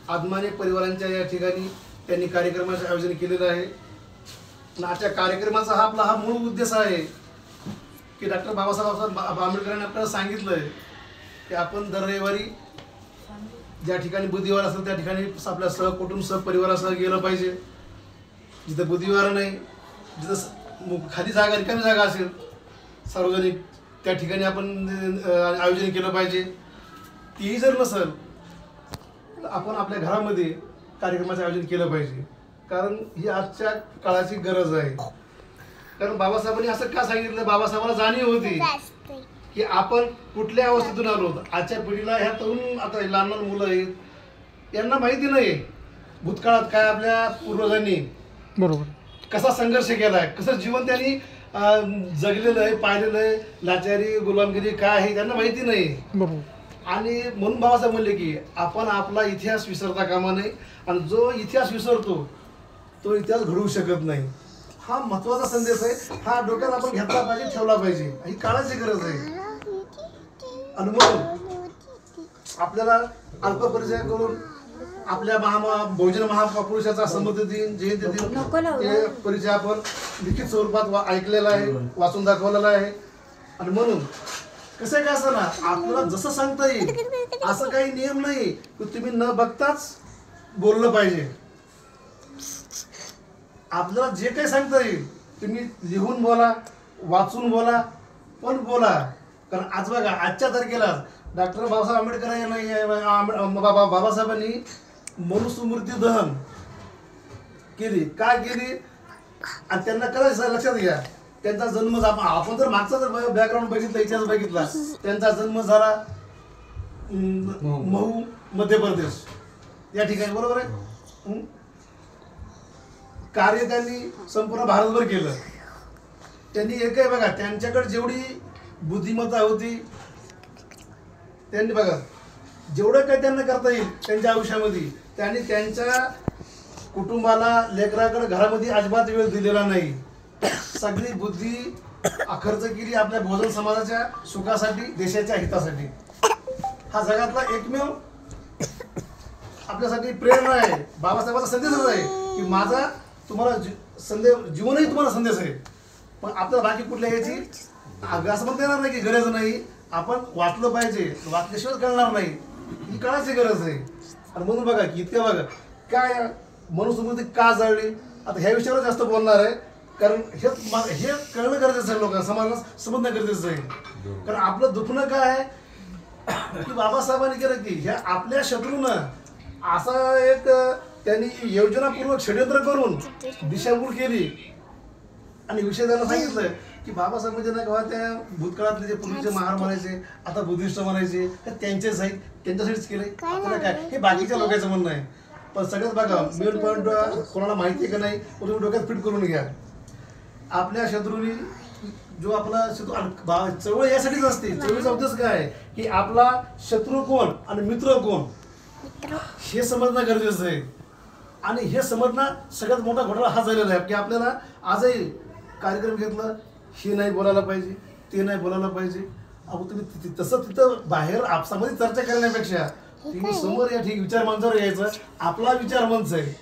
आदमाने परिवारांच्या या ठिकाणी त्यांनी कार्यक्रमाचे आयोजन केलेलं आहे. आजच्या कार्यक्रमाचा हा मूळ उद्देश आहे की डॉक्टर बाबासाहेब आंबेडकरांनी आपल्याला सांगितलं आहे की आपण दर रविवारी ज्या ठिकाणी बुधवार असेल त्या ठिकाणी आपल्या सहकुटुंब सहपरिवारासह गेलं पाहिजे. जिथं बुधवार नाही, जिथं खाली जागा रिकामी जागा असेल सार्वजनिक त्या ठिकाणी आपण आयोजन केलं पाहिजे. तीही जर नसेल तर आपण आपल्या घरामध्ये कार्यक्रमाचं आयोजन केलं पाहिजे. कारण ही आजच्या काळाची गरज आहे. कारण बाबासाहेबांनी असं का सांगितलं, बाबासाहेबांना जाणीव होती की आपण कुठल्या अवस्थेतून आलो होतो. आजच्या पिढीला ह्या तरुण आता लहान लहान मुलं आहेत यांना माहिती नाही भूतकाळात काय आपल्या पूर्वजांनी बरोबर कसा संघर्ष केला आहे, कसं जीवन त्यांनी जगलेलं आहे, पाहिलेलं आहे. लाचारी गुलामगिरी काय आहे त्यांना माहिती नाही. बरोबर. आणि म्हणून बाबासाहेब म्हणले की आपण आपला इतिहास विसरता कामा नये आणि जो इतिहास विसरतो तो इतिहास घडवू शकत नाही. हा महत्वाचा संदेश आहे. हा डोक्यात आपण घेतला पाहिजे, ठेवला पाहिजे. ही काळाची गरज आहे. आणि म्हणून आपल्याला अल्प परिचय करून आपल्या बहुजन महापुरुषाचा समृद्धी दिन जयंती दिन परिचय आपण लिखित स्वरूपात ऐकलेला आहे, वाचून दाखवलेला आहे. आणि म्हणून कसं काय असं ना आपल्याला जसं सांगता येईल असं काही नियम नाही की तुम्ही न बघताच बोललं पाहिजे. आपल्याला जे काही सांगता येईल तुम्ही लिहून बोला, वाचून बोला, पण बोला. कारण आज बघा आजच्या तारखेला डॉक्टर बाबासाहेब आंबेडकर यांना बाबासाहेबांनी मनुस्मृती दहन केली. काय केली आणि त्यांना करायचं लक्षात घ्या. त्यांचा जन्म आपण जर मागचा जर बॅकग्राऊंड बघितला, इतिहास बघितला, त्यांचा जन्म झाला महू मध्य प्रदेश या ठिकाणी, बरोबर आहे. कार्य त्यांनी संपूर्ण भारतभर केलं. त्यांनी एक आहे बघा त्यांच्याकडे जेवढी बुद्धिमत्ता होती त्यांनी बघा जेवढं काही त्यांना करता येईल त्यांच्या आयुष्यामध्ये त्यांनी त्यांच्या कुटुंबाला लेकराकडे घरामध्ये अजिबात वेळ दिलेला नाही. सगळी बुद्धी खर्च केली आपल्या बहुजन समाजाच्या सुखासाठी, देशाच्या हितासाठी. हा जगातला एकमेव आपल्यासाठी प्रेरणा आहे. बाबासाहेबांचा संदेशच आहे की माझा तुम्हाला संदेश, जीवनही तुम्हाला संदेश आहे. पण आपल्याला बाकी कुठल्या याची असं म्हणता येणार नाही की गरज नाही. आपण वाचलं पाहिजे, वाचल्याशिवाय कळणार नाही. ही काळाची गरज आहे. आणि म्हणून बघा की इतकं बघा काय मनुस्मृती का जळली, आता ह्या विषयावर जास्त बोलणार आहे. कारण हे कळणं गरजेचं आहे, लोकांना समाजाला समजणं गरजेचं आहे. कारण आपलं दुखणं काय आहे की बाबासाहेबांनी केलं की ह्या आपल्या शत्रूनं असा एक त्यांनी योजनापूर्वक षडयंत्र करून दिशाभूल केली. आणि विषय त्यांना सांगितलं की बाबासाहेब म्हणजे नाही का त्या भूतकाळातले जे पूर्वीचे महार म्हणायचे, आता बुद्धिस्ट म्हणायचे, त्यांचेच आहेत, त्यांच्यासाठीच केले. आपल्याला काय हे बाकीच्या लोकांचं म्हणणं आहे. पण सगळ्यात बघा मेन पॉईंट कोणाला माहिती आहे का नाही तुम्ही डोक्यात फिट करून घ्या. आपल्या शत्रूंनी जो आपला शत्रू चळवळ यासाठीच असते. चळवळीचा उद्देश काय आहे की आपला शत्रू कोण आणि मित्र कोण हे समजणं गरजेचं आहे. आणि हे समजणं सगळ्यात मोठा घोटाळा हा झालेला आहे की आपल्याला आजही कार्यक्रम घेतला हे नाही बोलायला पाहिजे, ते नाही बोलायला पाहिजे. अहो तुम्ही तसं तिथं बाहेर आपसामध्ये चर्चा करण्यापेक्षा तुम्ही समोर या ठीक विचार मंचावर यायचं. आपला विचार मंच आहे,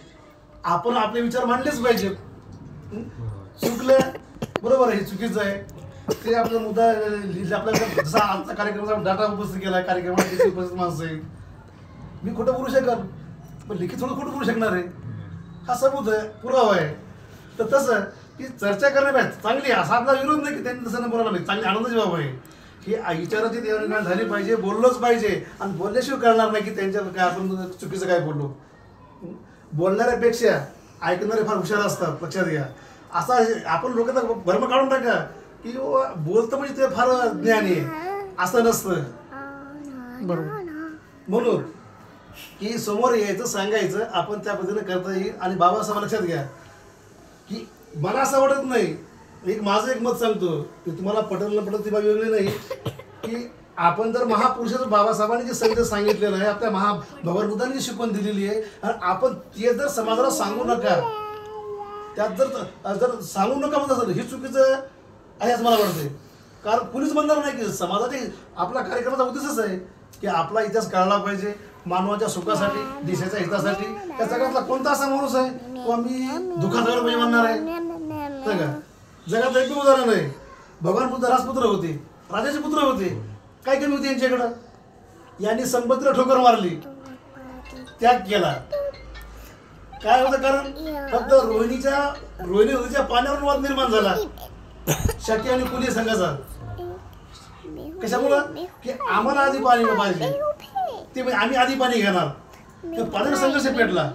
आपण आपले विचार मांडलेच पाहिजे. चुकलं बरोबर आहे, हे चुकीचं आहे ते आपला मुद्दा आपल्याला जसा आजचा कार्यक्रमाचा डाटा उपस्थित केला, कार्यक्रमात किती उपस्थित माणसं आहे. मी खोटं बोलू शकाल पण लिखित थोडं खोटं बोलू शकणार आहे. हा सबूत आहे, पुरावा आहे. तर तसं की चर्चा करण्यापाहिजे चांगली, असा आपला विरोध नाही की त्यांनी तसं नाही बोलायला पाहिजे. चांगली आनंदाची बाब आहे ही विचाराची देवाणघेवाण झाली पाहिजे, बोललोच पाहिजे. आणि बोलल्याशिवाय कळणार नाही की त्यांच्या काय आपण चुकीचं काय बोललो. बोलणाऱ्यापेक्षा ऐकणारे फार हुशार असतात, लक्षात घ्या. असा आपण लोकांना भरम काढून टाका की बोलतं म्हणजे ते फार ज्ञानी आहे, असं नसतं. बरोबर. म्हणून की समोर यायचं, सांगायचं, आपण त्या पद्धतीने करता येईल. आणि बाबासाहेब लक्षात घ्या की मला असं वाटत नाही, माझं एक मत सांगतो की तुम्हाला पटल न पटल ती बाब वेगळी नाही की आपण जर महापुरुषाचं बाबासाहेबांनी जे संदेश सांगितलेलं आहे, आपल्या भगवान बुद्धांनी जी शिकवण दिलेली आहे, आणि आपण ते जर समाजाला सांगू नका, त्यात जर सांगू नका म्हणत असेल, हे चुकीचं आहे असं मला वाटतंय. कारण कुणीच म्हणणार नाही की समाजाचे आपला कार्यक्रमाचा उद्देशच आहे की आपला इतिहास कळला पाहिजे, मानवाच्या सुखासाठी देशाच्या हितासाठी त्या जगातला कोणता असा माणूस आहे किंवा मी दुःखात जायला म्हणजे म्हणणार आहे नाही का? जगात एक उदाहरण आहे. भगवान बुद्ध राजपुत्र होते, राजाचे पुत्र होते. काय कमी होती यांच्याकडं? यांनी संपत्तीला ठोकर मारली, त्याग केला. काय होतं कारण? फक्त रोहिणी नदीच्या पाण्यावरून वाद निर्माण झाला शकी आणि कुली संघाचा. कशामुळं की आम्हाला आधी पाणी पाहिजे ते म्हणजे आम्ही आधी पाणी घेणार. तर पाण्याचा संघर्ष पेटला.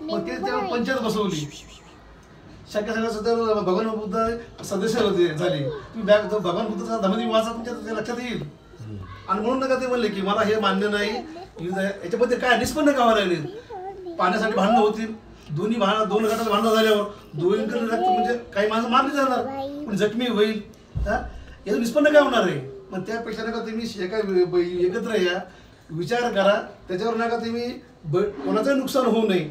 मग ते तेव्हा पंचायत बसवली. शक्य सगळं भगवान बुद्ध सदस्य होते झाले. तुम्ही भगवान बुद्धाचा धम्मदिन वाचा, तुमच्या लक्षात येईल. आणि म्हणून नका ते म्हणले की मला हे मान्य नाही. याच्यामध्ये काय निष्पन्न गावा लागले, पाण्यासाठी भांडणं होतील. दोन गटात भांडणं झाल्यावर दोन्हीकडे रक्त म्हणजे काही माणसं मारली जाणार, पण जखमी होईल. याचं निष्पन्न काय होणार आहे? मग त्यापेक्षा नका तुम्ही एका एकत्र या, विचार करा, त्याच्यावर नका तुम्ही कोणाचंही नुकसान होऊ नये.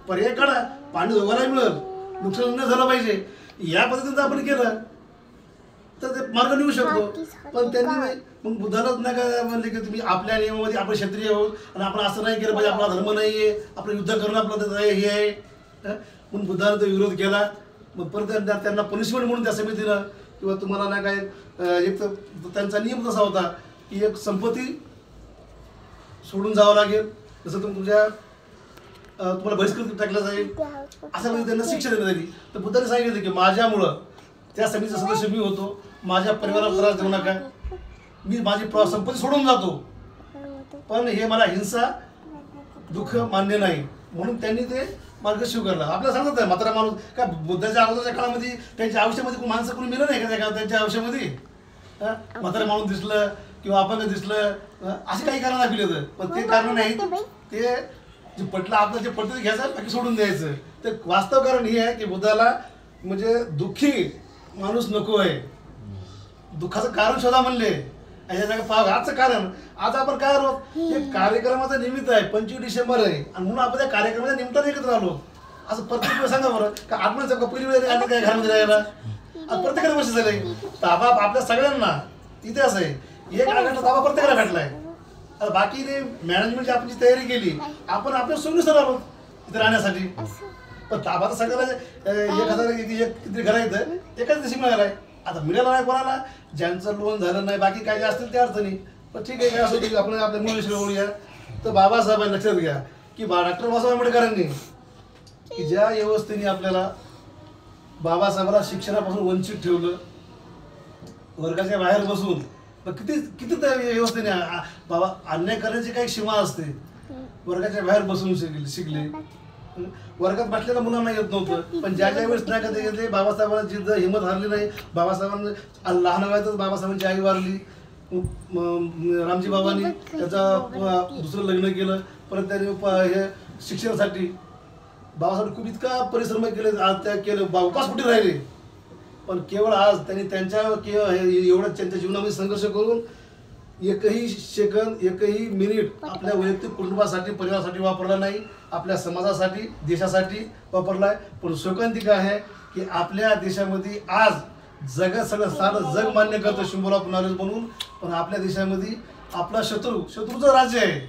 पर्याय काढा, पाणी दोघांना मिळेल, नुकसान न झालं पाहिजे. या पद्धतीनं जर आपण केलं तर ते मार्ग निघू शकतो. पण त्यांनी मग बुद्धालाच नाही का म्हणले की तुम्ही आपल्या नियमामध्ये आपण क्षत्रिय आहोत आणि आपण असं नाही केलं पाहिजे, आपला धर्म नाही आहे, आपलं युद्ध करणं आपलं हे आहे. म्हणून बुद्धानं तो विरोध केला. मग परत त्यांना पनिशमेंट म्हणून त्या समितीनं किंवा तुम्हाला नाही काय एक तर त्यांचा नियम तसा होता की एक संपत्ती सोडून जावं लागेल, जसं तुमच्या तुम्हाला बहिष्कृत टाकलं जाईल, असं त्यांना शिक्षा देण्यात आली. तर बुद्धाने सांगितलं की माझ्यामुळं त्या समितीचा सदस्य मी होतो, माझ्या परिवाराला त्रास देऊ नका, मी माझी संपत्ती सोडून जातो, पण हे मला हिंसा दुःख मान्य नाही. म्हणून त्यांनी ते मार्ग स्वीकारला. आपल्याला सांगत आहे म्हातारा माणूस का बुद्धाच्या अगोदरच्या काळामध्ये त्यांच्या आयुष्यामध्ये माणसं कोणी मिळलं नाही का त्यांच्या आयुष्यामध्ये? म्हातारा माणूस दिसलं किंवा अपंग दिसलं असे काही कारण दाखवले होतं, पण ते कारण नाही. ते जे पटलं आपलं जे पटलं ते घ्यायचं, बाकी सोडून द्यायचं. तर वास्तव कारण हे आहे की बुद्धाला म्हणजे दुःखी माणूस नको आहे. दुःखाचं कारण शोधा म्हणले. आजचं कारण आज आपण काय आलो, हे कार्यक्रमाचं निमित्त आहे, 25 डिसेंबर आहे आणि म्हणून आपण त्या कार्यक्रमाच्या निमित्ताने एकत्र आलो. असं प्रत्येक वेळ सांगा बरं का आपण पहिली वेळ आले काय घरामध्ये राहायला? आज प्रत्येकाला वर्ष झाले. ताबा आपल्या सगळ्यांना इतिहास आहे, एक आघाडीचा ताबा प्रत्येकाला भेटलाय. आता बाकीने मॅनेजमेंटची आपण जी तयारी केली, आपण आपल्या सोयीनुसार आलो इथे राहण्यासाठी. पण ताबा तर सगळ्याला 1000 किती घर येतं एकाच दिवशी मिळालाय. आता मिळाला नाही कोणाला, ज्यांचं लोन झालं नाही, बाकी काय जे असतील त्या अडचणी. पण ठीक आहे, काय असं की आपण आपल्या मूळ विषय बोलूया. तर बाबासाहेबांनी लक्षात घ्या की डॉक्टर बाबासाहेब आंबेडकरांनी की ज्या व्यवस्थेने आपल्याला बाबासाहेबांना शिक्षणापासून वंचित ठेवलं, वर्गाच्या बाहेर बसून, किती त्या व्यवस्थेने बाबा अन्याय करण्याची काही सीमा असते. वर्गाच्या बाहेर बसून शिकले. वर्गात बसलेल्या मुलांना येत नव्हतं, पण ज्या वेळेस नाही का ते घेतले, बाबासाहेबांना जिद्द हिंमत हारली नाही. बाबासाहेबांना लहान वयातच बाबासाहेबांची आई वारली. रामजी बाबांनी त्याचा दुसरं लग्न केलं. परत त्याने हे शिक्षणासाठी बाबासाहेब खूप इतका परिश्रम केले, आज त्या केलं उपास कुठे राहिले. पण केवळ आज त्यांनी त्यांच्या एवढं त्यांच्या जीवनामध्ये संघर्ष करून एकही सेकंद एकही मिनिट आपल्या वैयक्तिक कुटुंबासाठी परिवारासाठी वापरला नाही, आपल्या समाजासाठी देशासाठी वापरलाय. पण शोकांतिका आहे की आपल्या देशामध्ये आज जगात सारं जग मान्य करतं सिम्बॉल ऑफ नॉलेज म्हणून, पण आपल्या देशामध्ये आपला शत्रूचं राज्य आहे.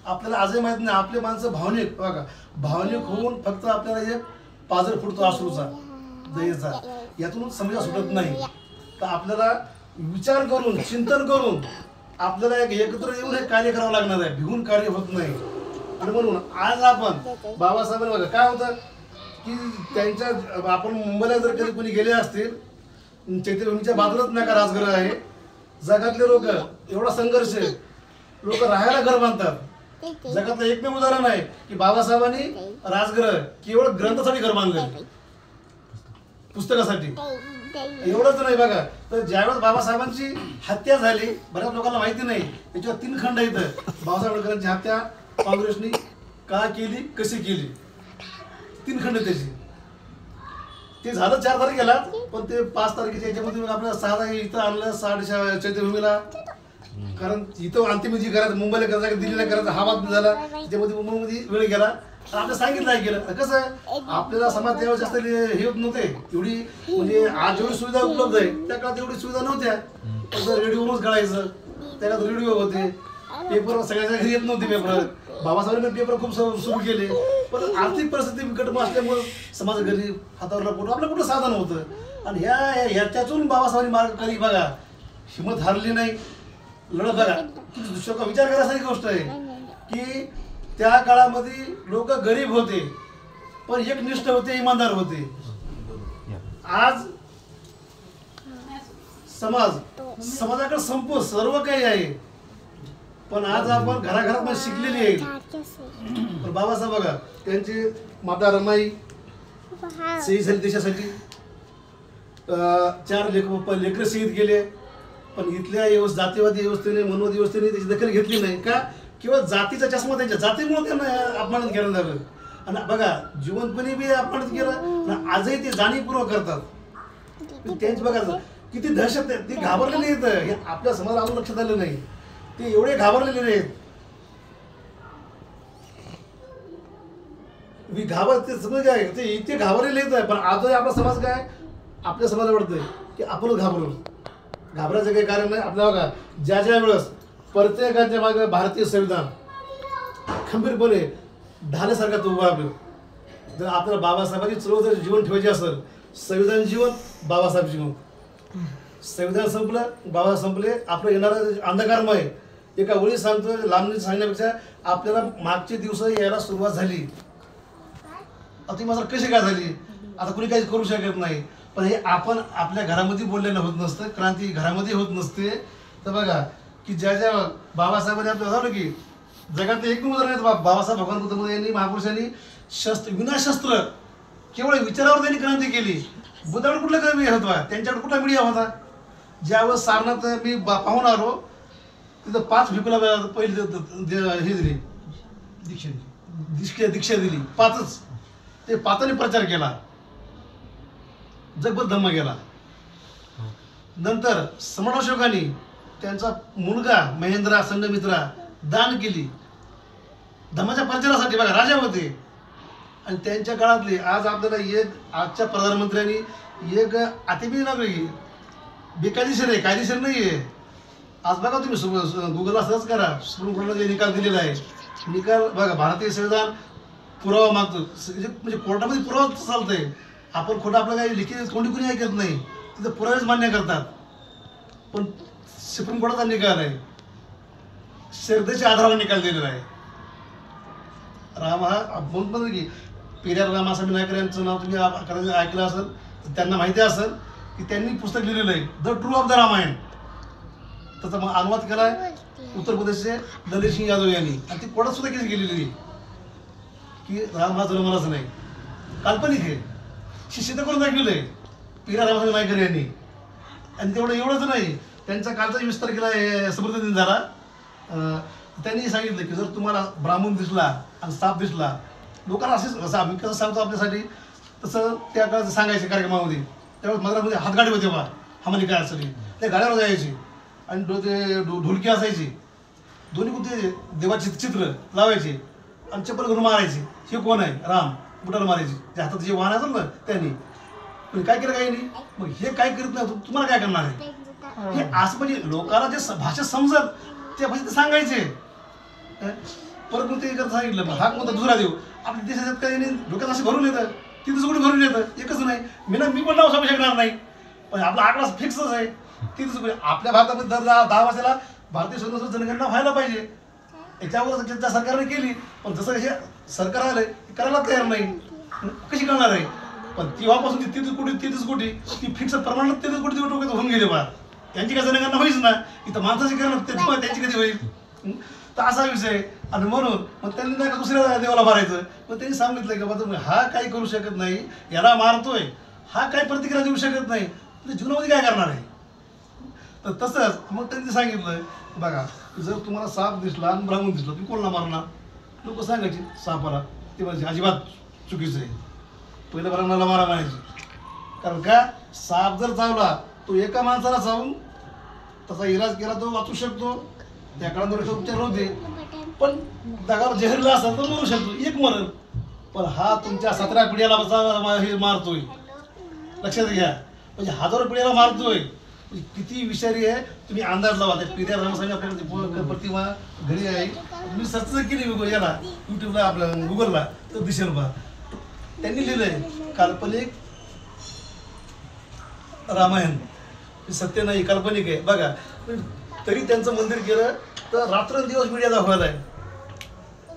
आपल्याला आजही माहित नाही. आपले माणसं भावनिक बघा, भावनिक होऊन फक्त आपल्याला एक पाजर फुटतो अश्रूचा दयेचा, यातून समजा सुटत नाही. तर आपल्याला विचार करून चिंतन करून आपल्याला एकत्र येऊन हे कार्य करावं लागणार आहे. भिवून कार्य होत नाही. आणि म्हणून आज आपण बाबासाहेबांना बघा काय होतं की त्यांच्या आपण मुंबईला जर कधी कोणी गेले असतील, चैत्यभूमीच्या बाजूलाच नका राजगृह आहे. जगातले लोक एवढा संघर्ष आहे, लोक राहायला घर बांधतात. जगातलं एकमेव उदाहरण आहे की बाबासाहेबांनी राजगृह केवळ ग्रंथासाठी घर बांधले, पुस्तकासाठी. एवढंच नाही बघा. तर ज्यावेळेस बाबासाहेबांची हत्या झाली, बऱ्याच लोकांना माहिती नाही, त्याच्यावर 3 खंड आहेत. बाबासाहेब आंबेडकरांची हत्या काँग्रेसनी का केली, कशी केली, 3 खंड त्याची. ते झालं 4 तारखेला, पण ते 5 तारखेच्या याच्यामध्ये आपल्याला 6 तारखे इथं आणलं 6 चैत्यभूमीला. कारण इथं अंतिम जी करायचं मुंबईला करायचं दिल्लीला करायचं हा बातमी झाला, त्याच्यामध्ये मुंबईमध्ये वेळ गेला. आपल्या सांगितलं आहे केलं. कसं आहे आपल्याला समाज त्यावेळेस जास्त हे होत नव्हते एवढी, म्हणजे आज जेवढी सुविधा उपलब्ध आहे त्या काळात एवढी सुविधा नव्हत्या. रेडिओवरच कळायचं, त्या काळात रेडिओ होते. पेपर सगळ्यांच्या घरी येत नव्हते पेपर. बाबासाहेबांनी पेपर खूप सुरू केले, पण आर्थिक परिस्थिती बिकट असल्यामुळे समाज घरी हातावरला पोट आपलं कुठं साधन होतं. आणि ह्याच्यातून बाबासाहेबांनी मार्ग कधी बघा हिंमत हारली नाही, लढत बघा. विचार करायसारखी गोष्ट आहे की त्या काळामध्ये लोक गरीब होते पण एकनिष्ठ होते, इमानदार होते. आज समाजाकडे सर्व काही आहे, पण आज आपण घराघरात शिकलेली आहे. पण बाबासाहेब बघा त्यांची माता रमाई शहीद झाली देशासाठी, 4 लेकरं शहीद गेले, पण इथल्या जातीवादी व्यवस्थेने मनोवादी व्यवस्थेने त्याची दखल घेतली नाही का. केवळ जातीचा चष्मा त्यांच्या जातीमुळे त्यांना अपमानित केलं झालं. आणि बघा जिवंतपणे बी अपमानित केलं आणि आजही ते जाणीवपूर्वक करतात. त्यांची बघा किती दहशत आहे, ती घाबरलेली आहेत. हे आपल्या समाजाला अजून लक्षात आलं नाही, ते एवढे घाबरलेले आहेत. ते इतके घाबरलेले आहेत. पण आजही आपला समाज काय, आपल्या समाजाला वाटतंय की आपणच घाबरायचं काही कारण नाही. आपल्या बघा ज्या वेळेस प्रत्येकाच्या मागे भारतीय संविधान खंबीरपणे ढाल्यासारखं उभं आपलं. जर आपल्याला बाबासाहेबांची चळवळ जर जीवन ठेवायची असेल, संविधान जीवन बाबासाहेब जीवन. संविधान संपलं, बाबा संपले, आपलं येणारं अंधकारमय. एका ओळी सांगतो, लांबणी सांगण्यापेक्षा आपल्याला मागचे दिवस यायला सुरुवात झाली. आता ती मात्र कशी काय झाली आता कुणी काही करू शकत नाही. पण हे आपण आपल्या घरामध्ये बोललेलं होत नसतं, क्रांती घरामध्ये होत नसते. तर बघा की ज्या बाबासाहेबांनी आपल्याला झालं की जगात एक उदाहरण आहेत. बाबासाहेब भगवान बुद्ध यांनी महापुरुषांनी विनाशस्त्र केवळ विचारावर त्यांनी क्रांती केली. बुद्धाकडे कुठला कमी होता, त्यांच्याकडे कुठला मीडिया होता. ज्यावेळेस सारनाथ मी पाहून आलो तिथं 5 भिकुला पहिली हे दिली दीक्षा दिली, 5च. ते 5ने प्रचार केला, जगभर धम्म गेला. नंतर सम्राट अशोकाने त्यांचा मुलगा महेंद्रा संघमित्रा दान केली धम्माच्या प्रचारासाठी. बघा राजा होते. आणि त्यांच्या काळातले आज आपल्याला आजच्या प्रधानमंत्र्यांनी एक अतिबी नागरिक बेकायदेशीर आहे, कायदेशीर नाही आहे. आज बघा तुम्ही गुगलला सर्च करा, सुप्रीम कोर्टाने जे निकाल दिलेला आहे, निकाल बघा. भारतीय संविधान पुरावा मागतो, म्हणजे कोर्टामध्ये पुरावा चालतंय. आपण खोटं आपलं काही लिखित कोणी ऐकत नाही, तिथं पुरावेच मान्य करतात. पण सुप्रीम कोर्टाचा निकाल आहे, श्रद्धेच्या आधारावर निकाल दिलेला आहे. राम हा म्हणतो की पेरियार रामासाहेब नायकर यांचं नाव तुम्ही कदाचित ऐकलं असेल, तर त्यांना माहिती असेल की त्यांनी पुस्तक लिहिलेलं आहे the true of the Ramayana. त्याचा मग अनुवाद केला आहे उत्तर प्रदेशचे ललित सिंग यादव यांनी. आणि ती कोर्टात सुद्धा केस गेलेली की राम हा जन्मलाच नाही, काल्पनिक आहे. सिद्ध करून दाखवलंय पेरियार रामासाहेब नायकर यांनी. आणि एवढंच नाही, त्यांचा कालचा विस्तार केला आहे, समृद्ध दिन झाला. त्यांनी सांगितलं की जर तुम्हाला ब्राह्मण दिसला आणि साप दिसला, लोकांना असं आम्ही कसं सांगतो आपल्यासाठी, तसं त्या काळात सांगायचे कार्यक्रमामध्ये. त्यावेळेस मद्रासमध्ये हातगाडी होते बा, हमाली काय असेल त्या गाड्यावर जायची आणि ढोलकी असायची, दोन्ही कोणते देवाचे चित्र लावायचे आणि चप्पल घरून मारायचे. हे कोण आहे, राम, बुटाला मारायची. त्या हातात जे वाहन असेल ना त्यांनी. पण काय केलं काही नाही. मग हे काय करीत नाही, तुम्हाला काय करणार आहे. हे असं म्हणजे लोकांना जे भाषा समजत त्या भाषेत सांगायचे. परत मग ते सांगितलं हा कोणता दुसरा देव आपल्या देशात काही नाही. डोक्यात असं भरून येतं, तिथंच कुठे भरून येतं, एकच नाही. मी पण नाव सांगू शकणार नाही, पण आपला आकडा फिक्सच आहे. तिथंच आपल्या भारतामध्ये दर 10 वर्षाला भारतीय स्वतंत्र जनगणना व्हायला पाहिजे. याच्यावर त्या सरकारने केली, पण जसं हे सरकार आलंय करायला तयार नाही. कशी करणार आहे. पण तेव्हापासून ती 33 कोटी ती फिक्स प्रमाणात 33 कोटी डोक्यात होऊन गेले बा. त्यांची काय जनगणना होईच ना, इथं माणसाची करणं त्यांची कधी होईल. तर असा विषय. आणि म्हणून मग त्यांनी नाही का दुसऱ्या देवाला मारायचं. पण त्यांनी सांगितलं की बाबा हा काही करू शकत नाही, याला मारतोय, हा काही प्रतिक्रिया देऊ शकत नाही, म्हणजे जीवनामध्ये काय करणार आहे. तर तसंच मग त्यांनी सांगितलं बघा जर तुम्हाला साप दिसला आणि ब्राह्मण दिसला तुम्ही कोणाला मारणार. लोक सांगायचे सापाला, ते म्हणजे अजिबात चुकीचं आहे, पहिलं ब्राह्मणाला मारा म्हणायची. कारण का साप जर चावला तो एका माणसाला चावून त्याचा इलाज केला तो वाचू शकतो, त्या काळात उपचार होते. पण दगावर जहरीला असेल तर मरू शकतो, एक मरण. पण हा तुमच्या 17 पिढ्याला हे मारतोय, लक्षात घ्या. म्हणजे 1000 पिढ्याला मारतोय. किती विषारी आहे तुम्ही अंदाज लावा. त्या पित्या रामस्वामी आपल्याकडे प्रतिमा घरी आहे, तुम्ही सर्च केली याला युट्यूबला आपल्या गुगलला तर दिसेल बा. त्यांनी लिहिलंय काल्पनिक रामायण, सत्य नाही काल्पनिक आहे बघा. तरी त्यांचं मंदिर केलं तर रात्रंदिवस मीडिया दाखवायला आहे.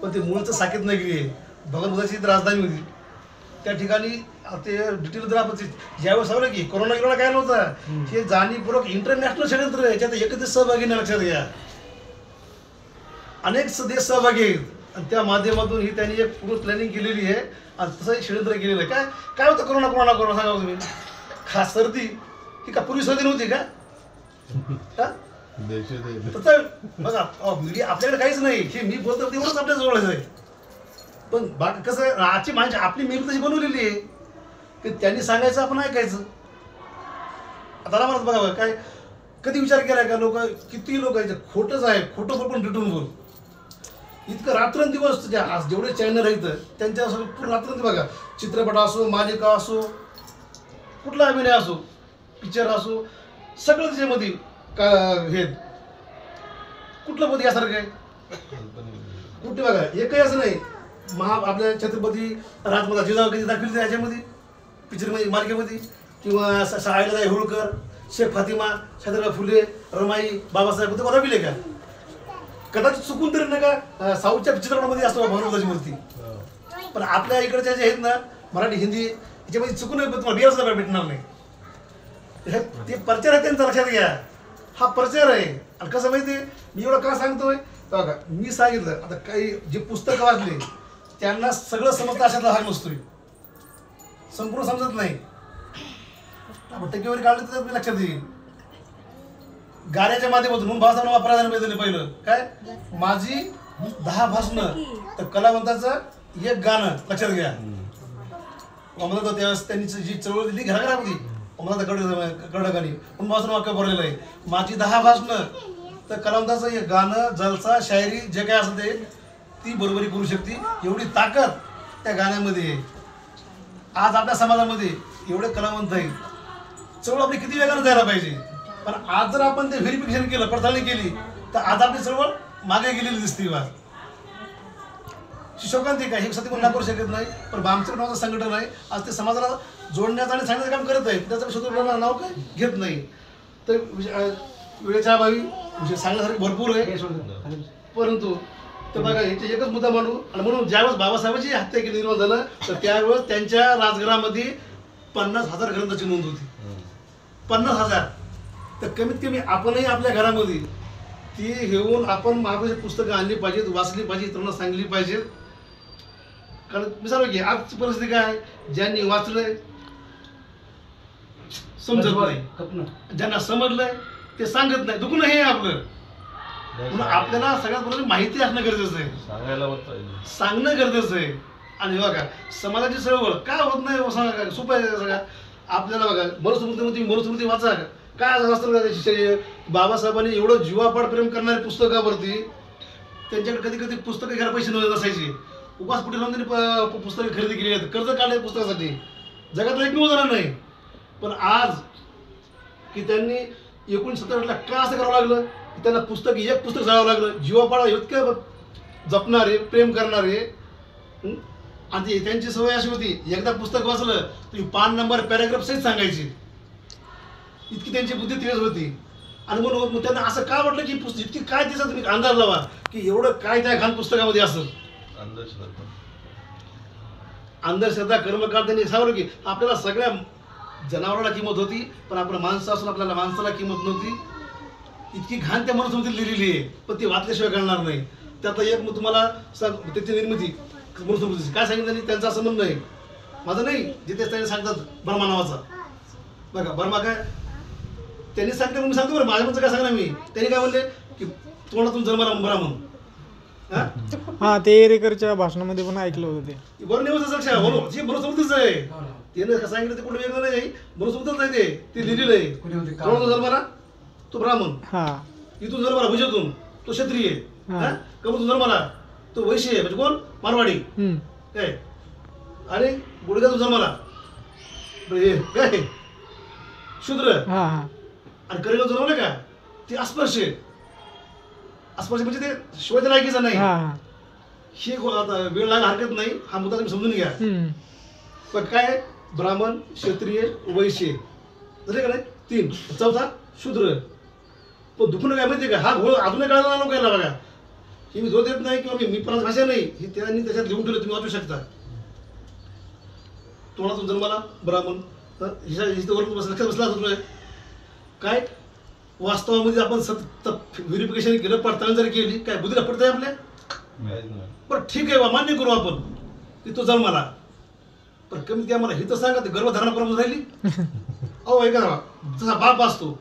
पण ते मूळचं साकेत नगरी आहे, भगवंताची राजधानी होती. त्या ठिकाणी ते डिटेल जर आपण ज्यावेळेस सांगलं की कोरोना गिरोना काय नव्हतं, हे जाणीवपूर्वक इंटरनॅशनल षडयंत्र आहे. याच्यात एकच सहभागी नाही, लक्षात घ्या. अनेक देश सहभागी आहेत आणि त्या माध्यमातून ही त्यांनी एक पूर्ण प्लॅनिंग केलेली आहे आणि तसं एक षडयंत्र केलेलं आहे. काय होतं कोरोना सांगा तुम्ही. खास सर्दी ही का पूर्वी सर्दी नव्हती का? बघा मीडिया आपल्याकडे काहीच नाही, हे मी बोलतो तेवढंच आपल्या जवळच आहे. पण बाकी कसं आजची माणसं आपली मेहनत तशी बनवलेली आहे की त्यांनी सांगायचं आपण ऐकायचं. आता मला बघा काय कधी विचार केलाय का लोक किती लोक आहेत खोटंच आहे, खोटं पण रिटून बोल. इतकं रात्रंदिवस आज जेवढे चॅनल आहेत त्यांच्या पूर्ण रात्रंदिवस बघा, चित्रपट असो, मालिका असो, कुठला अभिनय असो, पिक्चर असो, सगळं त्याच्यामध्ये का हे कुठलं पद यासारखं आहे कुठे बघा. एकही असं नाही आपल्या छत्रपती राजमाता जिजाऊ कधी दाखवली त्याच्यामध्ये पिक्चरमध्ये मालिकेमध्ये, किंवा अहिल्याबाई होळकर, शेख फातिमा, छत्रपती फुले, रमाई, बाबासाहेब ते दाखविले का? कदाचित चुकून तरी नाही का साऊथच्या चित्रपटामध्ये असतो भगवंताची मूर्ती. पण आपल्या इकडच्या जे आहेत ना मराठी हिंदी याच्यामध्ये चुकून तुम्हाला बिहार भेटणार नाही. ते प्रचार आहे त्यांचा, लक्षात घ्या. हा प्रचार आहे. आणि कसं माहिती आहे मी एवढं का सांगतोय बघा, मी सांगितलं आता काही जे पुस्तकं वाचले त्यांना सगळं समजतं अशातला भाग नसतोय, संपूर्ण समजत नाही. आपण टक्केवारी काढली तर लक्षात येईल. गाण्याच्या माध्यमातून म्हणून भाषा प्राधान्य दिलं पहिलं काय माझी 10 भाषणं तर कलावंताचं एक गाणं, लक्षात घ्या. म्हणत त्यावेळेस त्यांनी जी चळवळ दिली घराघरामध्ये गडगाणी म्हणून भाषण वाक्य भरलेलं आहे, माझी 10 भाषणं तर कलावंताचं एक गाणं, जलसा, शायरी जे काय असं ते ती बरोबरी करू शकते. एवढी ताकद त्या गाण्यामध्ये आहे. आज आपल्या समाजामध्ये एवढे कलावंत आहेत, चळवळ आपली किती वेगानं जायला पाहिजे. पण आज जर आपण ते व्हेरिफिकेशन केलं, पडताळणी केली तर आज आपली चळवळ मागे गेलेली दिसते. बा शिशोकांती काय हे सध्या कोण करू शकत नाही, पण बामचं नावाचं संघटन आहे आज ते समाजाला जोडण्याचं आणि सांगण्याचं काम करत आहेत. त्याचं शोधून नाव काय घेत नाही. तर वेळेच्या अभावी विषय सांगण्यासारखे भरपूर आहे, परंतु तर बघा याचे एकच मुद्दा मांडू. आणि म्हणून ज्यावेळेस बाबासाहेबांची हत्या केली निर्माण झालं तर त्यावेळेस त्यांच्या राजघरामध्ये 50,000 ग्रंथाची नोंद होती. 50,000. तर कमीत कमी आपणही आपल्या घरामध्ये ती घेऊन आपण महापुरुषाची पुस्तकं आणली पाहिजेत, वाचली पाहिजे, इतरांना सांगली पाहिजेत. कारण मी सांगू की आजची परिस्थिती काय आहे, ज्यांनी वाचलंय समजत नाही, ज्यांना समजलंय ते सांगत नाही. दुखणं हे आपलं. म्हणून आपल्याला सगळ्यात बरोबर माहिती असणं गरजेचं आहे, सांगणं गरजेचं आहे. आणि बघा समाजाची चळवळ काय होत नाही सांगा, सोपं आहे सगळ्या. आपल्याला बघा मनुस्मृती वाचा, काय असतं बाबासाहेबांनी एवढं जीवापाड प्रेम करणाऱ्या पुस्तकावरती त्यांच्याकडे कधी कधी पुस्तकं घ्यायला पैसे नसायचे. उपास कुठे लावून त्यांनी पुस्तकं खरेदी केली आहेत, कर्ज काढले पुस्तकासाठी. जगातला एकमेव जण नाही. पण आज की त्यांनी 1970ला का असं करावं लागलं की त्यांना पुस्तक एक पुस्तक जाळावं लागलं. जीवापाडा इतकं जपणारे, प्रेम करणारे. आणि त्यांची सवय अशी होती, एकदा पुस्तक वाचलं तर पान नंबर पॅराग्राफ सहित सांगायची, इतकी त्यांची बुद्धी तेज होती. आणि म्हणून त्यांना असं काय वाटलं की पुस्तक इतकी काय त्याचा तुम्ही अंदाज लावा की एवढं काय त्या घाण पुस्तकामध्ये असं अंधश्रद्धा कर्मकांड. त्यांनी सांगितलं की आपल्याला सगळ्या जनावराला किंमत होती, पण आपण माणसं असून आपल्याला माणसाला किंमत नव्हती. इतकी घाण त्या मनुस्मृतीत लिहिलेली आहे, पण ती वाचल्याशिवाय कळणार नाही. त्यात एक मग तुम्हाला त्याची निर्मिती मनुस्मृतीची काय सांगितलं त्यांचा असं म्हणणं आहे, माझं नाही, जिथे त्यांनी सांगतात बर्मा नावाचा. बघा बर्मा काय त्यांनी सांगते, मग मी सांगतो बरं माझ्या म्हणचं काय सांगणार मी. त्यांनी काय म्हणले की तोंडातून जन्माला ब्राह्मण. हा ते एरेकरच्या भाषणामध्ये पण ऐकलं होतं ते. बरं नाही होतं लक्षात, बरोबर जे मनुस्मृतीच आहे. त्याने सांगितलं ते कुठे वेगळं नाही, मनुस्मृतीच आहे ते लिहिलेलं आहे. तोंडातून जन्माला तो ब्राह्मण, इथून जन्माला भुजातून तो क्षत्रिय, कमतून जन्माला तो वैश्य आहे, म्हणजे कोण मारवाडी काय, आणि गुडघ्यातून जन्माला काय शूद्र. आणि करेला जणवलं का ते अस्पर्श आहे. अस्पर्श म्हणजे ते शिवाय लायकीचं नाही. हा हा हे आता वेळ लागायला हरकत नाही, हा मुद्दा तुम्ही समजून घ्या. पण काय ब्राह्मण, क्षत्रिय, वैश्य झाले का नाही 3. चौथा शूद्र. पण दुखणं काय माहिती का, हा घोळ अजूनही कळायला नाही लोकांना बघा. ही मी जो देत नाही किंवा मी पण भाषा नाही, ही त्यांनी त्याच्यात लिहून ठेवलं, तुम्ही वाचू शकता. तोंडातून जन्माला ब्राह्मण, तर हिच्यावर लक्षात बसला असतो काय वास्तवामध्ये आपण सतत व्हेरिफिकेशन केलं, पडताळणी जरी केली, काय बुद्धीला पडतंय आपल्या. बरं ठीक आहे, मान्य करू आपण की तो जन्माला, पण कमीत कमी मला हे तर सांगा, ते गर्भधारणा करून राहिली. अहो ऐका ना, जसा बाप असतो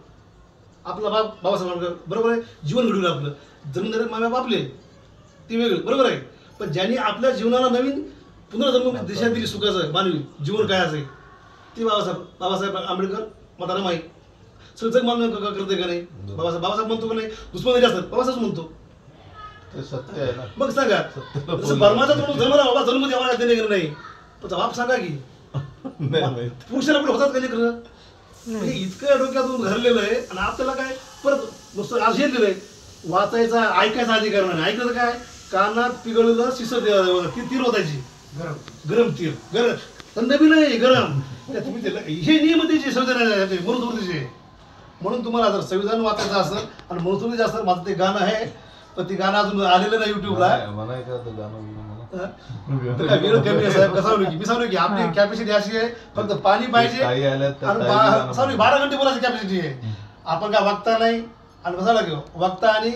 आपला बाप, बाबासाहेब बरोबर आहे, जीवन घडवलं आपलं, जन्मदार माम्या बापले ते वेगळे बरोबर आहे. पण ज्यांनी आपल्या जीवनाला नवीन पुनर्जन्म दिशा दिली सुखाचं मानवी जीवन काय असेल, ते बाबासाहेब आंबेडकर म्हातारा माई सगळं जग मान्य करते का नाही. बाबासाहेब म्हणतो का नाही, दुश्मन जरी असतात बाबासाहेब म्हणतो, ते सत्य आहे ना. मग सांगा जसं बर्माचा तोंड जन्मला बाबा जन्म द्यावा देणे गेलं नाही, पण बाप सांगा की पुरुषाला पण होतात का लेकरं. हे इतकं डोक्यातून घरलेलं आहे. आणि आपल्याला काय परत नुसतं आज हे दिलंय, वाचायचा ऐकायचा अधिकार नाही. ऐकलं काय, कानात पिघळलं शिसं तीर होतायची, गरम तीर, गरम थंड बी नाही गरम. तुम्ही हे नियम त्याचे संविधान मनुस्मृतीचे. म्हणून तुम्हाला जर संविधान वाचायचं असेल आणि मनुस्मृती असेल, माझं ते गाणं आहे, पण ते गाणं अजून आलेलं नाही युट्यूबला. काय वेळ कमी आहे साहेब, कसं सांगू की मी सांगू की आपली कॅपॅसिटी अशी आहे, फक्त पाणी पाहिजे आणि 12 घंटे बोलायची कॅपॅसिटी आहे. आपण काय वक्ता नाही. आणि बसायला घेऊ वक्ता आणि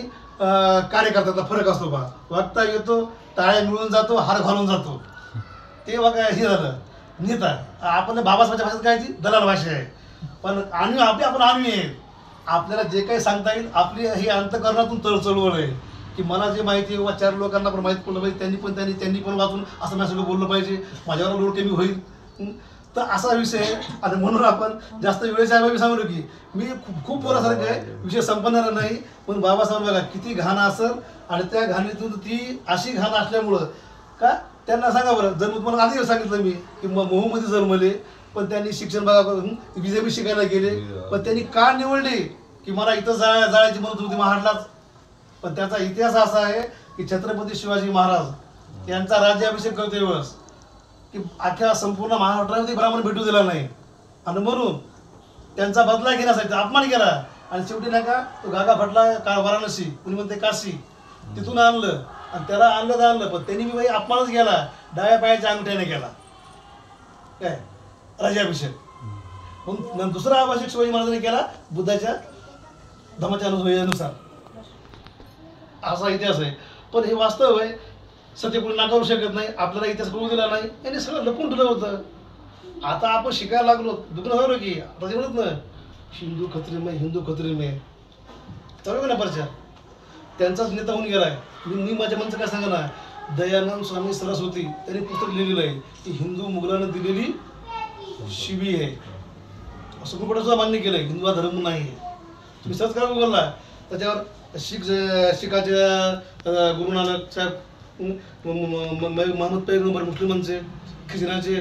कार्यकर्त्याचा फरक असतो बा. वक्ता येतो, टाळ्या मिळून जातो, हार घालून जातो, ते बघा हे झालं नेता. आपण बाबासाहेबांच्या भाषेत काय ती दलाल भाषा आहे. पण आपण आणवी आहे. आपल्याला जे काही सांगता येईल, आपली ही अंतकरणातून चळवळ आहे की मला जे माहिती आहे, 4 लोकांना पण माहिती पडलं पाहिजे, त्यांनी पण वाचून असं माझं सगळं बोललं पाहिजे, माझ्यावर लोड कमी होईल. तर असा विषय आहे. आणि म्हणून आपण जास्त वेळेच्या अभावी सांगलो की मी खूप बोलासारखं आहे, विषय संपणार नाही. पण बाबासाहेब बघा किती घाण असेल, आणि त्या घाणीतून ती अशी घाण असल्यामुळं का त्यांना सांगा बरं, जर तुम्हाला आधी सांगितलं मी की मोहमध्ये जन्मले, पण त्यांनी शिक्षण बघा बीजेपी शिकायला गेले, पण त्यांनी का निवडले की मला इथं जायची म्हणत होती महाडलाच. पण त्याचा इतिहास असा आहे की छत्रपती शिवाजी महाराज यांचा राज्याभिषेक करते वेळेस की अख्ख्या संपूर्ण महाराष्ट्रामध्ये ब्राह्मण भेटू दिला नाही, आणि म्हणून त्यांचा बदला घेण्यासाठी अपमान केला. आणि शेवटी नाही का तो गागा फटला का वाराणसी, कुणी म्हणते काशी, तिथून आणलं आणि त्याला आणलं पण त्यांनी मी बाई अपमानच केला, डाव्या पायाच्या अंगठ्याने केला काय राज्याभिषेक. म्हणून दुसरा अभिषेक शिवाजी महाराजांनी केला बुद्धाच्या धर्माच्या अनुभवानुसार. असा इतिहास आहे. पण हे वास्तव आहे, सत्य कोणी नाकारू शकत नाही. आपल्याला इतिहास कळू दिला नाही, यांनी सगळं लपून ठेवलं होतं. आता आपण शिकायला लागलो, दुखणं झालं की आता ते म्हणत ना हिंदू खत्री में चालू ना परचा, त्यांचाच नेता होऊन गेलाय. मी माझ्या मनचं काय सांगा ना, दयानंद स्वामी सरस्वती त्यांनी पुस्तक लिहिलेलं आहे की हिंदू मुघलांना दिलेली शिवी आहे, असं कुठं सुद्धा मान्य केलंय. हिंदू हा धर्म नाही. तुम्ही सर्च करा गुगलला, त्याच्यावर शिखाच्या गुरु नानक साहेब, मोहम्मद पैगंबर मुस्लिमांचे, ख्रिश्चनाचे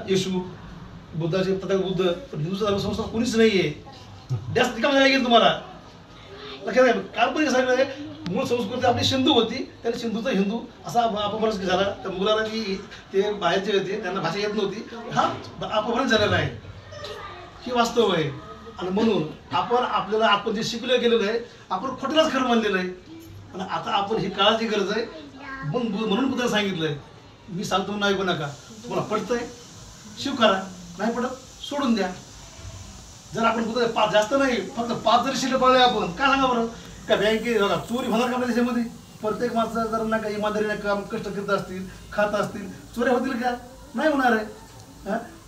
येशू, बुद्धाचे तथागत बुद्ध, पण हिंदूचा धर्म संस्था कोणीच नाही आहे. जास्त ठिकाण लागेल तुम्हाला लक्षात आहे. काल्पनिक सगळं मूळ संस्कृती आपली सिंधू होती, त्याने सिंधूचा हिंदू असा अपभ्रंश झाला. त्या मुलांना की ते बाहेरचे होते, त्यांना भाषा येत नव्हती, हा अपभ्रंश झालेला आहे. ही वास्तव आहे. आणि म्हणून आपल्याला आपण जे शिकलं गेलेलं आहे, आपण खोट्यालाच खरं मानलेलं आहे. आणि आता आपण ही काळाची गरज आहे. म्हणून बुद्धाने सांगितलंय, मी सांगतो नाही ऐकू नका, तुम्हाला पडतंय शिव करा, नाही पडत सोडून द्या. जर आपण बुद्ध जास्त नाही, फक्त 5 जरी शिले पाळले आपण, काय सांगा बरं, का बँकेत बघा चोरी होणार का आपल्या देशामध्ये? प्रत्येक माणसं जर नाही का इमानदारीने काम कष्ट करत असतील, खात असतील, चोऱ्या होतील का? नाही होणार आहे.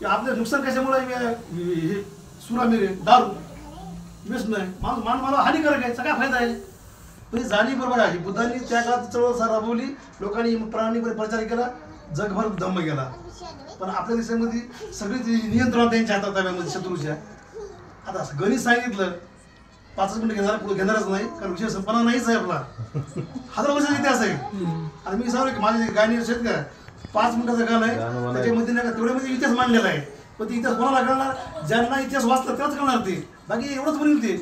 आपलं नुकसान कशामुळे? हे सुरामिरे, दारू, व्यसन आहे, मला हानिकारक आहे, सगळा फायदा आहे. पण ही जाणीव बरोबर आहे. बुद्धांनी त्या काळात चळवळ राबवली, लोकांनी प्राणीपणे प्रचार केला, जगभर धम्म केला. पण आपल्या देशामध्ये सगळी नियंत्रण त्यांच्या हातात ताब्यामध्ये शत्रूच्या. आता गणित सांगितलं 5 मिनिटं पुढे घेणारच नाही, कारण विषय संपन्न नाहीच आहे आपला. 1000 वर्षाचा इतिहास आहे. आणि मी सांगू की माझे गाणी आहेत का 5 मिनिटाचं गाणं आहे, त्याच्यामध्ये नाही का तेवढ्यामध्ये इतिहास मांडलेला आहे. पण ते इतिहास कोणाला कळणार? ज्यांना इतिहास वाचला त्याच कळणार ते. बाकी एवढंच म्हणेल ते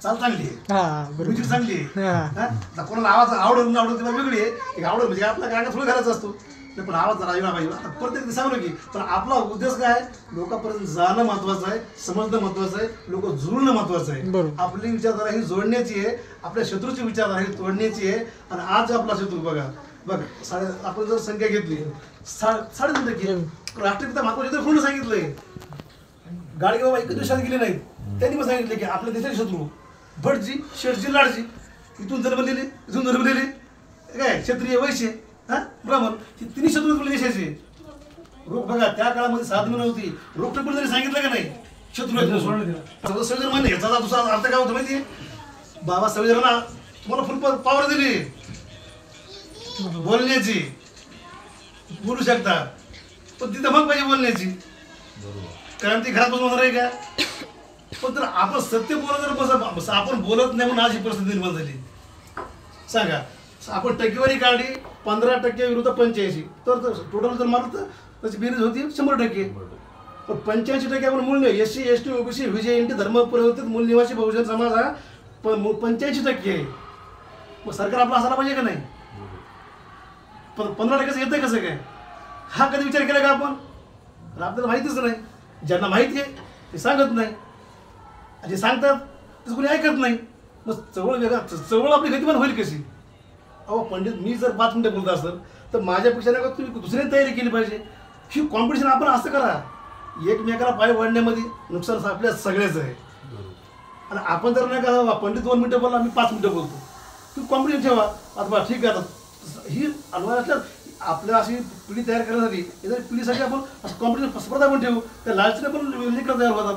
चाल चांगली आहे, हा बरोबर म्युझिक चांगली आहे. हा हा? आता कोणाला आवाज आवडत न आवडत ती बाब वेगळी आहे. एक आवडत म्हणजे आपला गाणं थोडं घालायचं असतो नाही, पण आवाज राहिला पाहिजे. आता प्रत्येक सांगलो की पण आपला उद्देश काय आहे, लोकांपर्यंत जाणं महत्वाचं आहे, समजणं महत्वाचं आहे, लोक जुळणं महत्वाचं आहे. बरोबर. आपली आपली विचारधारा ही जोडण्याची आहे, आपल्या शत्रूची विचारधारा ही तोडण्याची आहे. आणि आज आपला शत्रू बघा आपण जर संख्या घेतली 3.5% राष्ट्रपिता महात्मा ज्योतिराव फुले सांगितलंय, गाडगे बाबा एकच दिवसात गेले नाहीत, त्यांनी पण सांगितले की आपल्या देशाचे शत्रू भटजी, शेठजी, लाडजी, इथून जन्मलेले, इथून जन्मलेले, काय क्षत्रिय, वैश्य, हा ब्राह्मण, ही तिन्ही शत्रू आपल्या देशाचे. रोग बघा त्या काळामध्ये साधनं नव्हती, रोगटोक जरी सांगितलं का नाही शत्रू संविधान मान्य. याचा दुसरा अर्थ काय होतं माहितीये, बाबा संविधानाला तुम्हाला फुल पॉवर दिली बोलण्याची, बोलू शकता, पण तिथं मग पाहिजे बोलण्याची. क्रांती घरात बसून होणार आहे का? पण जर आपण सत्य बोलत जर आपण बोलत नाही म्हणून आज ही परिस्थिती निर्माण झाली. सांगा आपण टक्केवारी काढली 15% विरुद्ध 85, तर टोटल जर मारलं तर त्याची बेरीज होती 100%. पण 85% आपण मूळ SC ST OBC VJNT धर्म परिवर्तित मूल निवासी बहुजन समाज हा 85% आहे. मग सरकार आपला असायला पाहिजे का नाही? पण 15% येतंय कसं काय? हा कधी विचार केला का आपण? आपल्याला माहितीच नाही. ज्यांना माहिती आहे ते सांगत नाही, जे सांगतात ते कोणी ऐकत नाही. मग चवळ वेगळा, चवळ आपली गतिमान होईल कशी? अहो पंडित, मी जर 5 मिनिटं बोलत असेल तर माझ्यापेक्षा नाही का तुम्ही दुसऱ्याने तयारी केली पाहिजे. ही कॉम्पिटिशन आपण असं करा, एकमेकाला पाय वाढण्यामध्ये नुकसान आपल्या सगळ्याच आहे. आणि आपण जर नाही का पंडित 2 मिनिटं बोलला, मी 5 मिनिटं बोलतो, तुम्ही कॉम्पिटिशन ठेवा. आता बा ठीक आहे, आता ही अडवायला आपल्या अशी पिढी तयार करण्यासाठी जर पिढीसाठी आपण असं कॉम्पिटिशन स्पर्धा पण ठेवू, त्या लालचीने पण लेकरं तयार होतात.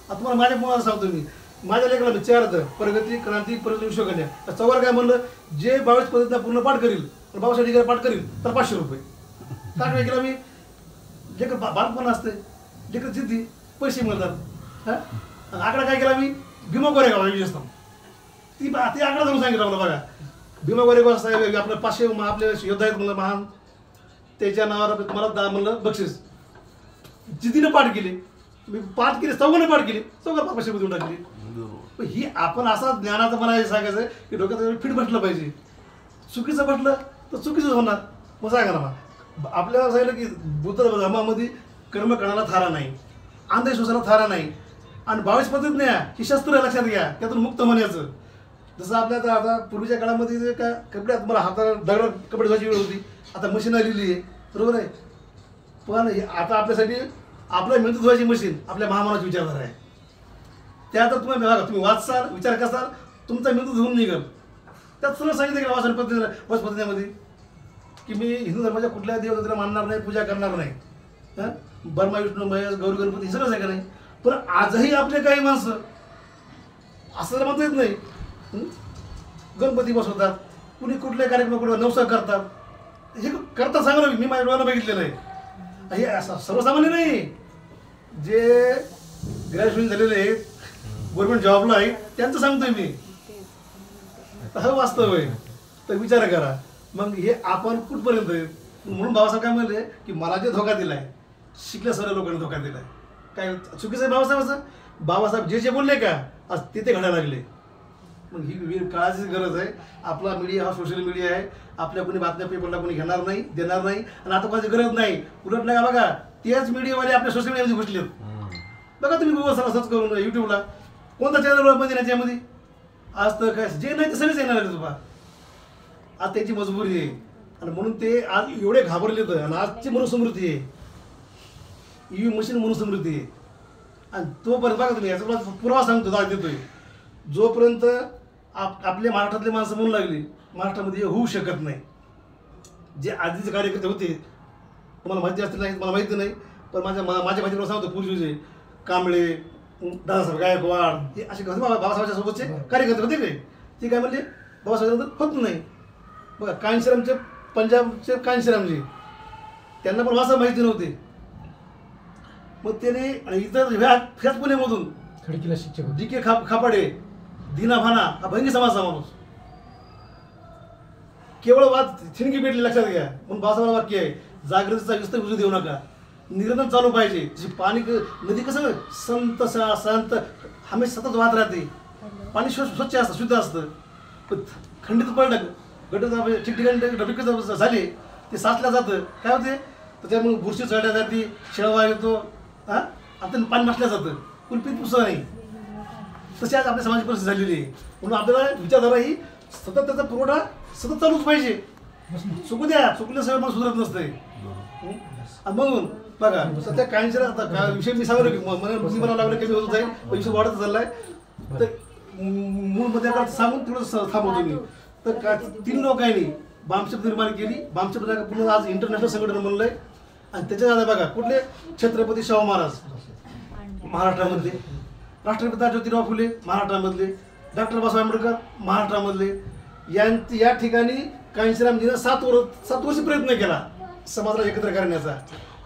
आता तुम्हाला माझ्या मुलाला सांगतो मी, माझ्या लेकराला मी 4 प्रगती, क्रांती, परिवर्तन, विश्वकन्या, त्या चौघाला काय म्हणलं, जे 22 पद्धतीने पूर्ण पाठ करील, बाबासाठी पाठ करील तर 500 रुपये. काय केलं मी, लेकर बालपण असते, लेकर जिद्दी, पैसे मिळतात. हां आकडा काय केला मी, भीमा गोरेगाव असतो ती आकडा धरून सांगितलं मला. बघा भीमा गोरेगाव साहेब आपलं 500 आपले योद्धा आहेत म्हणलं महान, त्याच्या नावावर मला म्हणलं बक्षीस. जिद्दीनं पाठ केली, मी पाठ केली, चौघाने पाठ केली, चौघा 500 देऊन टाकली. ही आपण असा ज्ञानाचं मला हे सांगायचं की डोक्यात फिट बसलं पाहिजे. चुकीचं बसलं तर चुकीचं होणार. मग सांगा ना, आपल्याला सांगितलं की बुद्ध धर्मामध्ये कर्म करण्याला थारा नाही, अंधविश्वासाला थारा नाही, आणि 22 पद्धत नाही ही शस्त्र लक्षात घ्या, त्यातून मुक्त होण्याचं. जसं आपल्या आता पूर्वीच्या काळामध्ये जे काय कपडे तुम्हाला हाताला दगड कपडे धुवायची वेळ होती, आता मशीन आलेली आहे, बरोबर आहे. पण आता आपल्यासाठी आपल्या मेंदू धुवायची मशीन आपल्या महामानाची विचारधारा आहे. त्या तर तुम्ही बघा, तुम्ही वाचसाल, विचार करसाल, तुमचा मेंदू धुवून निघेल. त्यात सगळं सांगितलं की वाच पद्धतीमध्ये की मी हिंदू धर्माच्या कुठल्या देवताला मानणार नाही, पूजा करणार नाही. हां ब्रह्मा, विष्णू, महेश, गौरी, गणपती हे सगळंच आहे का नाही? पण आजही आपले काही माणसं असं म्हणता येत नाही, गणपती बसवतात, कुणी कुठल्या कार्यक्रम नवसा करतात, हे करता सांगा मी माझ्या डोळ्यानं बघितलेलं आहे. हे असं सर्वसामान्य नाही, जे ग्रॅज्युएशन झालेले आहेत, गव्हर्नमेंट जॉबला आहे, त्यांचं सांगतोय मी. हा वास्तव आहे. तर विचार करा मग हे आपण कुठपर्यंत आहे. म्हणून बाबासाहेब काय म्हणले की मला जे धोका दिलाय, शिकल्या सगळ्या लोकांनी धोका दिलाय. काय चुकीचं आहे बाबासाहेबाचं? बाबासाहेब जे बोलले का आज ते घडायला लागले. मग ही काळाची गरज आहे. आपला मीडिया हा सोशल मीडिया आहे, आपल्या कोणी बातम्या पेपरला कोणी घेणार नाही, देणार नाही, आणि आता कोणाची गरज नाही. उलट नाही का बघा, तेच मीडियावाले आपल्या सोशल मीडियामध्ये घुसलेत. बघा तुम्ही गुगल सर्च करून युट्यूबला कोणता चॅनल मध्ये नाही, त्यामध्ये आज तर काय जे नाही ते सगळेच येणार आहे तुला. आज त्यांची मजबुरी आहे, आणि म्हणून ते आज एवढे घाबरलेत. आणि आजची मनुस्मृती आहे, EV मशीन मनुस्मृती आहे. आणि तोपर्यंत बघा तुम्ही याचा पुरावा सांगतो, दाद देतोय, जोपर्यंत आपले महाराष्ट्रातले माणसं म्हणू लागली महाराष्ट्रामध्ये होऊ शकत नाही. जे आधीचे कार्यकर्ते होते तुम्हाला माहिती असतील नाही, मला माहिती नाही, पण माझ्या माहितीवर सांगतो, पूर्वीचे कांबळे, दादासाहेब गायकवाड, हे असे बाबासाहेबांच्या सोबतचे कार्यकर्ते होते काय, ते काय म्हणले बाबासाहेबांनंतर होत नाही. बघा कांशीरामचे, पंजाबचे कांशीरामजी, त्यांना पण भाषा माहिती नव्हती. मग त्याने आणि इतर ह्याच पुण्यामधून खडकीला शिक्षक DK खापाडे, दिना भाना हा भंगी समाजचा माणूस, केवळ वाद थिणगी पेटली लक्षात घ्या. म्हणून बाबासाहेब वाक्य आहे, जागृतीचा विस्तार उजू देऊ नका, निरंतर चालू पाहिजे. जशी पाणी नदी कसं संत हमेशा सतत वाहत राहते, पाणी स्वच्छ असतं, शुद्ध असतं. पण खंडित पडलं, गटर ठिकठिकाणी डबके झाले, ते साचल्या जातं. काय होते त्याच्यामुळे बुरशी चढल्या जाते, शेळवा येतो, हां, आता पाणी नसल्या जातं, कुलपीत पुसतं नाही. तशी आज आपल्या समाजाची परिस्थिती झालेली आहे. म्हणून आपल्याला विचारधारा ही सतत त्याचा पुरवठा सतत चालूच पाहिजे. चुकू द्या, चुकल्या सगळं मला सुधारत नसतंय. आणि म्हणून बघा सध्या काहींच्या आता विषय मी सांगलो की मी मला लागलं कमी होत जाईल, विषय वाढत चाललाय. तर मूळ मध्ये सांगून तेवढं थांबवतो मी. तर 3 लोकांनी बामशेप निर्माण केली. बामशेप पूर्ण आज इंटरनॅशनल संघटना बनलंय. आणि त्याच्यात आता बघा कुठले छत्रपती शाहू महाराज महाराष्ट्रामधले, राष्ट्रपिता ज्योतिराव फुले महाराष्ट्रामधले, डॉक्टर बाबासाहेब आंबेडकर महाराष्ट्रामधले, या ठिकाणी कांशीरामजीनं 7 वर्ष प्रयत्न केला समाजाला एकत्र करण्याचा.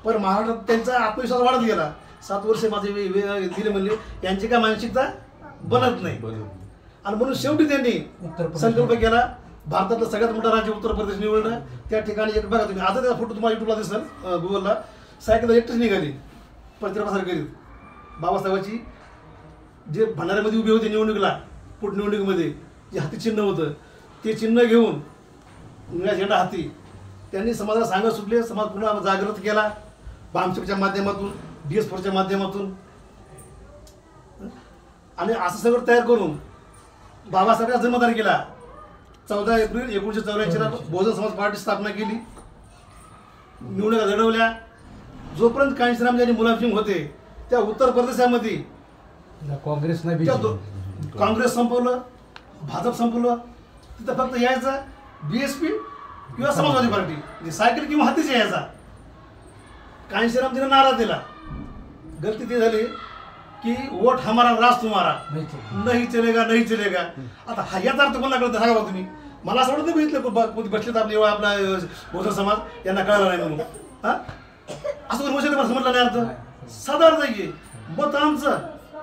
पण महाराष्ट्रात त्यांचा आत्मविश्वास वाढत गेला. 7 वर्ष माझे दिले म्हणले, यांची काय मानसिकता बनत नाही. आणि म्हणून शेवटी त्यांनी संकल्प केला. भारतातलं सगळ्यात मोठं राज्य उत्तर प्रदेश निवडलं. त्या ठिकाणी एक बघा तुम्ही, आता त्याचा फोटो तुम्हाला युट्यूबला दिसेल, गुगलला, सायकल एकटीच निघाली प्रतिभासारखी करीत. बाबासाहेबाची जे भंडाऱ्यामध्ये उभे होते निवडणुकीला, पोटनिवडणुकीमध्ये जे हाती चिन्ह होतं, ते चिन्ह घेऊन निळा झेंडा हाती त्यांनी समाजाला सांगत सुटले. समाज पुन्हा जागृत केला बामशेपच्या माध्यमातून, DS4च्या माध्यमातून. आणि असं सगळं तयार करून बाबासाहेबांना जन्मदान केला. 14 एप्रिल 1984ला बहुजन समाज पार्टी स्थापना केली, निवडणुका लढवल्या. जोपर्यंत कांशीराम यांनी मुलायम होते त्या उत्तर प्रदेशामध्ये काँग्रेस संपवलं, भाजप संपवलं. तिथं फक्त यायचं BSP किंवा समाजवादी पार्टी, म्हणजे सायकल किंवा हातीच यायचा. कांशीरामजीने नारा दिला. गलती ती झाली की वोट हमारा राज तुम्हारा, नाही चलेगा नाही चलेगा. आता हा याचा अर्थ कोणाला कळतं सांगा तुम्ही. मला असं वाटतं बघितलं बसलेत आपले आपला बहुजन समाज, यांना कळलं नाही म्हणून. हां, असं करून मला समजलं नाही अर्थ. साधा अर्थ आहे की मत आमचं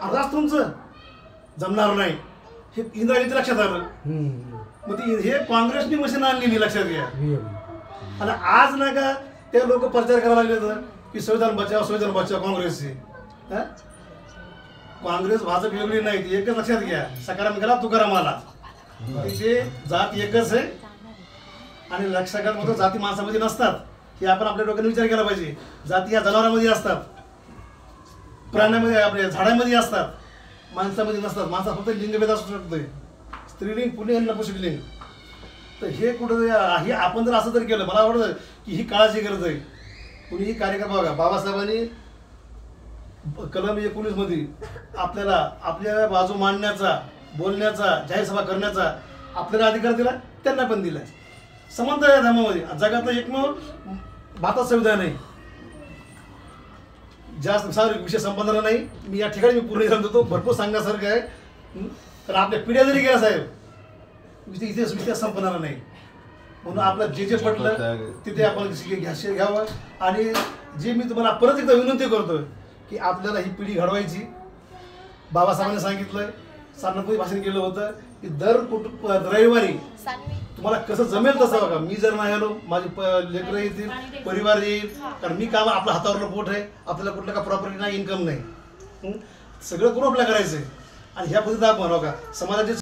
आणि राज तुमचं, जमणार नाही. हे इंद्रायणीचं लक्षात आलं. मग ती हे काँग्रेसनी मशीन आणली मी, लक्षात घ्या. आणि आज नाही का ते लोक प्रचार करायला लागले की संविधान बचाव काँग्रेसचे. काँग्रेस भाजप वेगळी नाही, ती एकच लक्षात घ्या. सकाराम गेला तुकाराम आला. तिथे जात एकच आहे. आणि लक्षात मग जाती माणसामध्ये नसतात, हे आपण आपल्या डोक्याने विचार केला पाहिजे. जाती ह्या जनावरांमध्ये असतात, प्राण्यामध्ये, आपल्या झाडांमध्ये असतात, माणसामध्ये नसतात. माणसा फक्त लिंगभेद असू शकतोय, स्त्रीलिंग, पुल्लिंग, नपुंसकलिंग. तर हे कुठं हे आपण जर असं जर केलं, मला वाटतं की ही काळाची गरज आहे. कुणीही कार्यक्रम बघा, बाबासाहेबांनी कलम 19 मध्ये आपल्याला आपल्या बाजू मांडण्याचा, बोलण्याचा, जाहीर सभा करण्याचा आपल्याला अधिकार दिला, त्यांना पण दिलाय. समानता या धर्मामध्ये. जगातलं एकमेव भारतात संविधान आहे. जास्त सारे विषय संपणार नाही. मी या ठिकाणी पूर्ण सांगतो, भरपूर सांगण्यासारखं आहे. तर आपल्या पिढ्या जरी गेल्या साहेब, इथे संपणार नाही. म्हणून आपलं जे पटलं तिथे आपण घ्यावं. आणि जे मी तुम्हाला परत एकदा विनंती करतो की आपल्याला ही पिढी घडवायची. बाबासाहेबांनी सांगितलं, सारनाथमध्ये भाषण केलं होतं की दर रविवारी तुम्हाला कसं जमेल तसं बघा. मी जर नाही आलो, माझे लेकरं येतील, परिवार येईल, कारण मी काम आपल्या हातावरलं पोट आहे. आपल्याला कुठलं का प्रॉपर्टी नाही, इन्कम नाही, सगळं करून आपल्याला करायचं आहे. आणि ह्या पद्धतीत आपण बघा समाजाचे